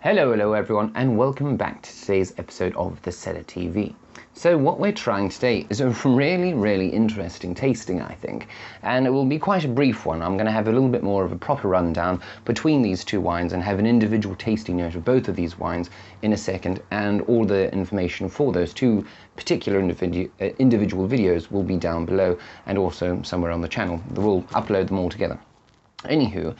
Hello everyone, and welcome back to today's episode of the Cellar TV. So what we're trying today is a really interesting tasting, I think, and it will be quite a brief one. I'm going to have a little bit more of a proper rundown between these two wines and have an individual tasting note of both of these wines in a second, and all the information for those two particular individual videos will be down below and also somewhere on the channel. We'll upload them all together. Anywho,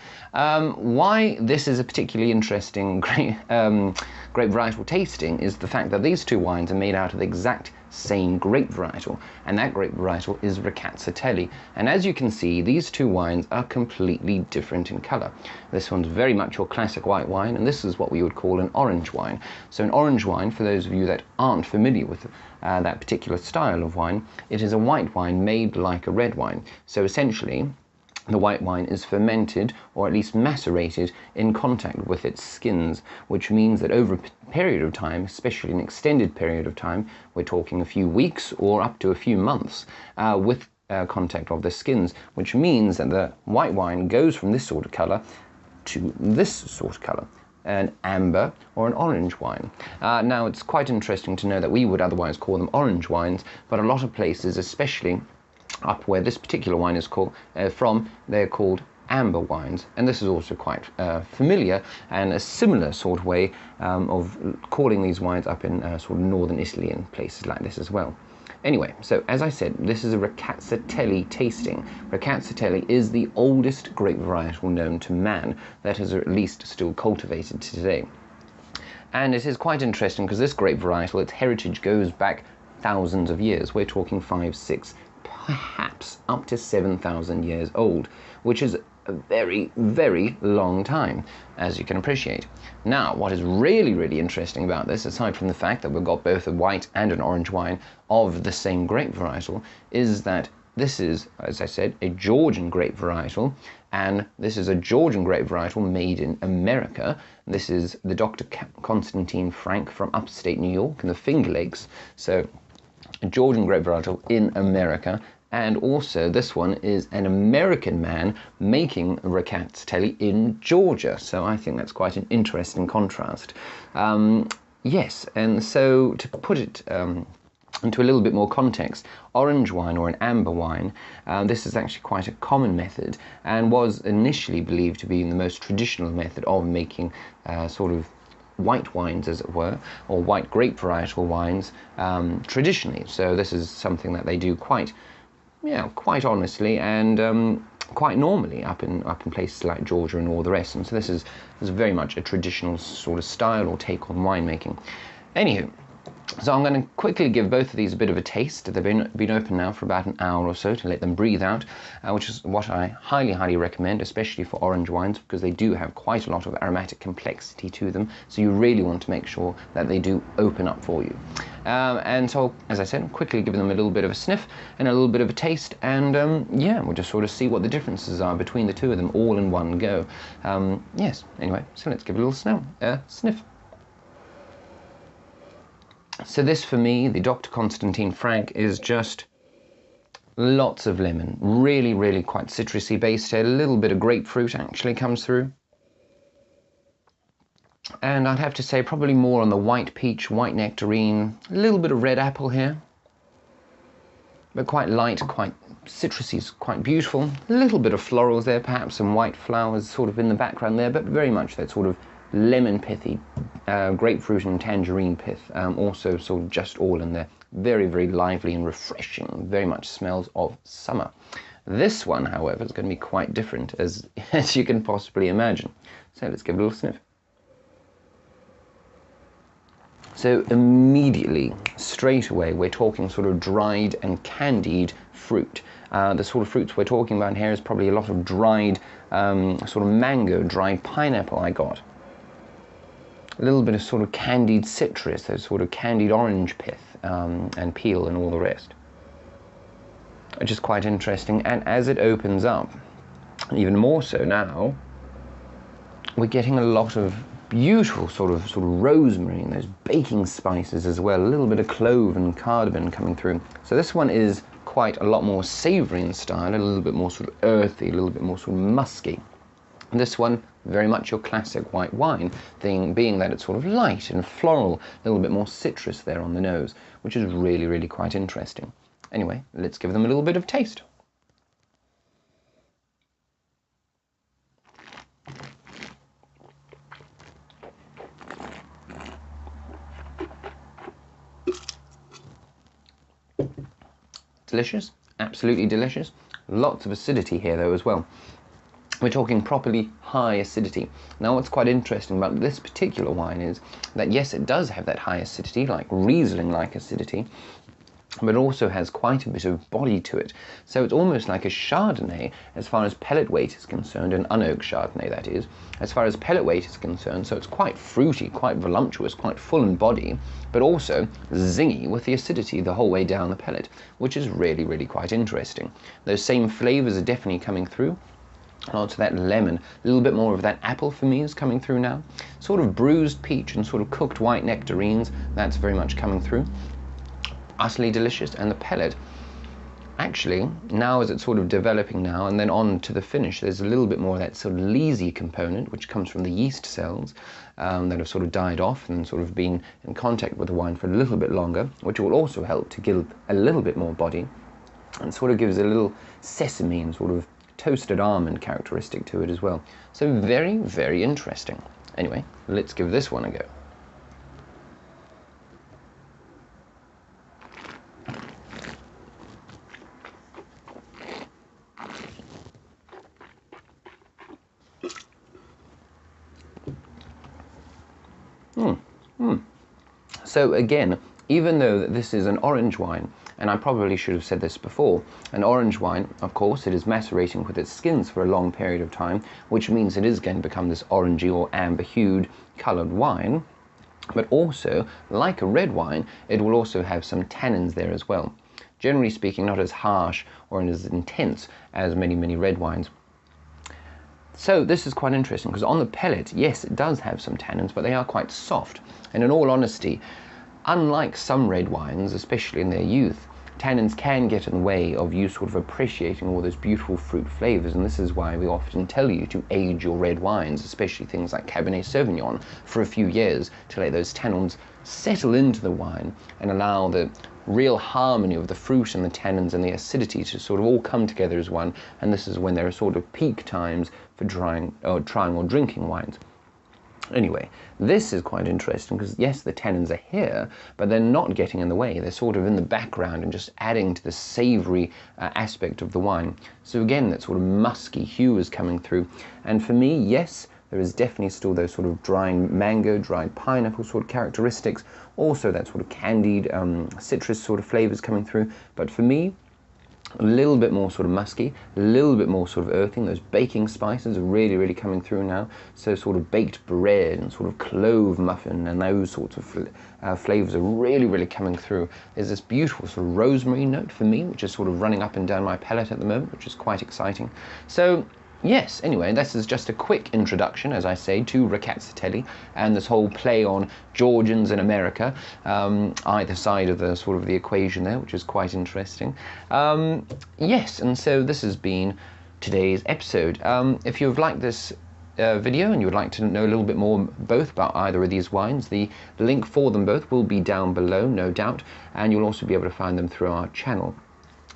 why this is a particularly interesting grape varietal tasting is the fact that these two wines are made out of the exact same grape varietal, and that grape varietal is Rkatsiteli. And as you can see, these two wines are completely different in colour. This one's very much your classic white wine, and this is what we would call an orange wine. So an orange wine, for those of you that aren't familiar with that particular style of wine, it is a white wine made like a red wine. So essentially, the white wine is fermented, or at least macerated, in contact with its skins, which means that over a period of time, especially an extended period of time, we're talking a few weeks or up to a few months, with contact of the skins, which means that the white wine goes from this sort of colour to this sort of colour, an amber or an orange wine. Now, it's quite interesting to know that we would otherwise call them orange wines, but a lot of places, especially up where this particular wine is called from, they're called amber wines, and this is also quite familiar and a similar sort of way of calling these wines up in sort of northern Italy and places like this as well. Anyway, so as I said, this is a Rkatsiteli tasting. Rkatsiteli is the oldest grape varietal known to man that is at least still cultivated today. And it is quite interesting because this grape varietal, its heritage goes back thousands of years. We're talking 5, 6, perhaps up to 7,000 years old, which is a very long time, as you can appreciate. Now, what is really interesting about this, aside from the fact that we've got both a white and an orange wine of the same grape varietal, is that this is, as I said, a Georgian grape varietal, and this is a Georgian grape varietal made in America. This is the Dr Konstantin Frank from upstate New York in the Finger Lakes. So a Georgian grape varietal in America, and also this one is an American man making Rkatsiteli in Georgia. So I think that's quite an interesting contrast. Yes, and so to put it into a little bit more context, orange wine or an amber wine, this is actually quite a common method and was initially believed to be the most traditional method of making sort of white wines, as it were, or white grape varietal wines traditionally. So this is something that they do quite honestly and quite normally up in places like Georgia and all the rest. And so this is very much a traditional sort of style or take on winemaking. Anywho, so I'm going to quickly give both of these a bit of a taste. They've been open now for about an hour or so to let them breathe out, which is what I highly recommend, especially for orange wines, because they do have quite a lot of aromatic complexity to them. So you really want to make sure that they do open up for you. And so, as I said, quickly give them a little bit of a sniff and a little bit of a taste, and yeah, we'll just sort of see what the differences are between the two of them all in one go. Yes, anyway, so let's give it a little sniff. So this, for me, the Dr Konstantin Frank, is just lots of lemon, really quite citrusy based here. A little bit of grapefruit actually comes through, and I'd have to say probably more on the white peach, white nectarine, a little bit of red apple here, but quite light, quite citrusy, quite beautiful. A little bit of florals there, perhaps some white flowers sort of in the background there, but very much that sort of lemon pithy, grapefruit and tangerine pith, also sort of just all in there. Very lively and refreshing, very much smells of summer. This one, however, is going to be quite different, as you can possibly imagine. So let's give it a little sniff. So immediately, straight away, we're talking sort of dried and candied fruit. The sort of fruits we're talking about here is probably a lot of dried sort of mango, dried pineapple I got. A little bit of sort of candied citrus, those sort of candied orange pith and peel and all the rest. Which is quite interesting, and as it opens up, even more so now, we're getting a lot of beautiful sort of rosemary and those baking spices as well, a little bit of clove and cardamom coming through. So this one is quite a lot more savoury in style, a little bit more sort of earthy, a little bit more sort of musky. And this one, very much your classic white wine, thing being that it's sort of light and floral, a little bit more citrus there on the nose, which is really, really quite interesting. Anyway, let's give them a little bit of taste. Delicious, absolutely delicious. Lots of acidity here though as well. We're talking properly high acidity. Now what's quite interesting about this particular wine is that yes, it does have that high acidity, like Riesling-like acidity, but it also has quite a bit of body to it. So it's almost like a Chardonnay as far as pellet weight is concerned, an unoaked Chardonnay that is, as far as pellet weight is concerned. So it's quite fruity, quite voluptuous, quite full in body, but also zingy with the acidity the whole way down the pellet, which is really, really quite interesting. Those same flavors are definitely coming through. Lots of that lemon, a little bit more of that apple for me is coming through now. Sort of bruised peach and sort of cooked white nectarines, that's very much coming through. Utterly delicious. And the pellet, actually, now as it's sort of developing now and then on to the finish, there's a little bit more of that sort of leesy component, which comes from the yeast cells that have sort of died off and sort of been in contact with the wine for a little bit longer, which will also help to give a little bit more body and sort of gives a little sesame and sort of toasted almond characteristic to it as well. So very, very interesting. Anyway, let's give this one a go. So again, even though this is an orange wine, and I probably should have said this before, an orange wine, of course, it is macerating with its skins for a long period of time, which means it is going to become this orangey or amber-hued coloured wine. But also, like a red wine, it will also have some tannins there as well. Generally speaking, not as harsh or as intense as many red wines. So this is quite interesting because on the pellet, yes, it does have some tannins, but they are quite soft. And in all honesty, unlike some red wines, especially in their youth, tannins can get in the way of you sort of appreciating all those beautiful fruit flavors, and this is why we often tell you to age your red wines, especially things like Cabernet Sauvignon, for a few years to let those tannins settle into the wine and allow the real harmony of the fruit and the tannins and the acidity to sort of all come together as one. And this is when there are sort of peak times for trying or drinking wines. Anyway, this is quite interesting because yes, the tannins are here, but they're not getting in the way. They're sort of in the background and just adding to the savoury aspect of the wine. So again, that sort of musky hue is coming through. And for me, yes, there is definitely still those sort of dried mango, dried pineapple sort of characteristics. Also that sort of candied citrus sort of flavours coming through. But for me, a little bit more sort of musky, a little bit more sort of earthing. Those baking spices are really, really coming through now. So sort of baked bread and sort of clove muffin and those sorts of flavours are really, really coming through. There's this beautiful sort of rosemary note for me, which is sort of running up and down my palate at the moment, which is quite exciting. So yes, anyway, this is just a quick introduction, as I say, to Rkatsiteli and this whole play on Georgians in America, either side of the sort of the equation there, which is quite interesting. Yes, and so this has been today's episode. If you've liked this video and you would like to know a little bit more both about either of these wines, the link for them both will be down below, no doubt, and you'll also be able to find them through our channel.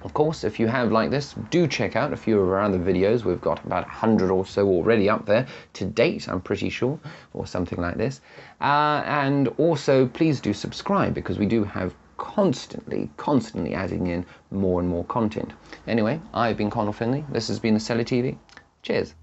Of course, if you have liked this, do check out a few of our other videos. We've got about 100 or so already up there to date, I'm pretty sure, or something like this. And also, please do subscribe because we do have constantly adding in more and more content. Anyway, I've been Connal Finlay. This has been the Cellar TV. Cheers.